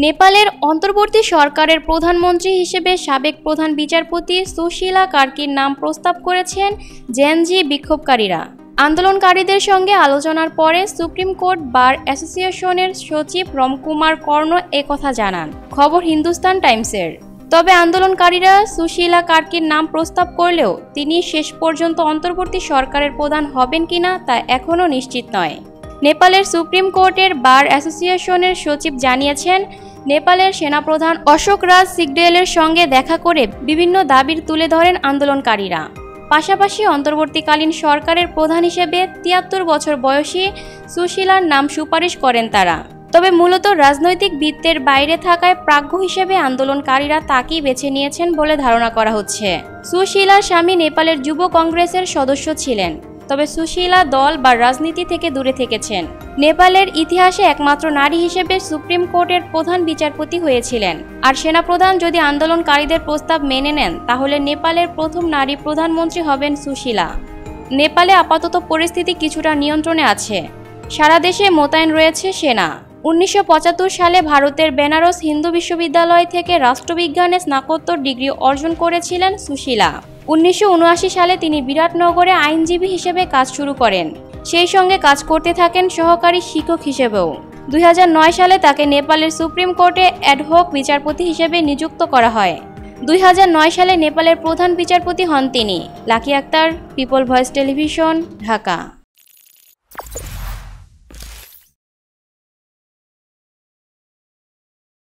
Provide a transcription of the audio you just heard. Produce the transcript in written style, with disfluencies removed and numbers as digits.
নেপালের অন্তর্বর্তী সরকারের প্রধানমন্ত্রী হিসেবে সাবেক প্রধান বিচারপতি সুশীলা কার্কির নাম প্রস্তাব করেছেন জেনজি বিক্ষোভকারীরা। আন্দোলনকারীদের সঙ্গে আলোচনার পরে সুপ্রিম কোর্ট বার অ্যাসোসিয়েশনের সচিব রমকুমার কর্ণ একথা জানান, খবর হিন্দুস্তান টাইমসের। তবে আন্দোলনকারীরা সুশীলা কার্কির নাম প্রস্তাব করলেও তিনি শেষ পর্যন্ত অন্তর্বর্তী সরকারের প্রধান হবেন কিনা তা এখনও নিশ্চিত নয়। নেপালের সুপ্রিম কোর্টের বার অ্যাসোসিয়েশনের সচিব জানিয়েছেন, নেপালের সেনাপ্রধান অশোক রাজ সিংডেলের সঙ্গে দেখা করে বিভিন্ন দাবি তুলে ধরেন আন্দোলনকারীরা। পাশাপাশি অন্তর্বর্তীকালীন সরকারের প্রধান হিসেবে ৭৩ বছর বয়সী সুশীলার নাম সুপারিশ করেন তারা। তবে মূলত রাজনৈতিক বৃত্তের বাইরে থাকায় প্রাজ্ঞ হিসেবে আন্দোলনকারীরা তাকেই বেছে নিয়েছেন বলে ধারণা করা হচ্ছে। সুশীলার স্বামী নেপালের যুব কংগ্রেসের সদস্য ছিলেন, তবে সুশীলা দল বা রাজনীতি থেকে দূরে থেকেছেন। নেপালের ইতিহাসে একমাত্র নারী হিসেবে সুপ্রিম কোর্টের প্রধান বিচারপতি হয়েছিলেন। আর সেনাপ্রধান যদি আন্দোলনকারীদের প্রস্তাব মেনে নেন, তাহলে নেপালের প্রথম নারী প্রধানমন্ত্রী হবেন সুশীলা। নেপালে আপাতত পরিস্থিতি কিছুটা নিয়ন্ত্রণে আছে। সারা দেশে মোতায়েন রয়েছে সেনা। ১৯৭৫ সালে ভারতের বেনারস হিন্দু বিশ্ববিদ্যালয় থেকে রাষ্ট্রবিজ্ঞানে স্নাতকোত্তর ডিগ্রি অর্জন করেছিলেন সুশীলা। ১৯৭৯ সালে তিনি বিরাটনগরে আইনজীবী হিসেবে কাজ শুরু করেন। সেই সঙ্গে কাজ করতে থাকেন সহকারী শিক্ষক হিসেবেও। ২০০৯ সালে তাকে নেপালের সুপ্রিম কোর্টে অ্যাডহক বিচারপতি হিসেবে নিযুক্ত করা হয়। ২০০৯ সালে নেপালের প্রধান বিচারপতি হন তিনি। লাকি আক্তার, পিপল ভয়েস টেলিভিশন, ঢাকা।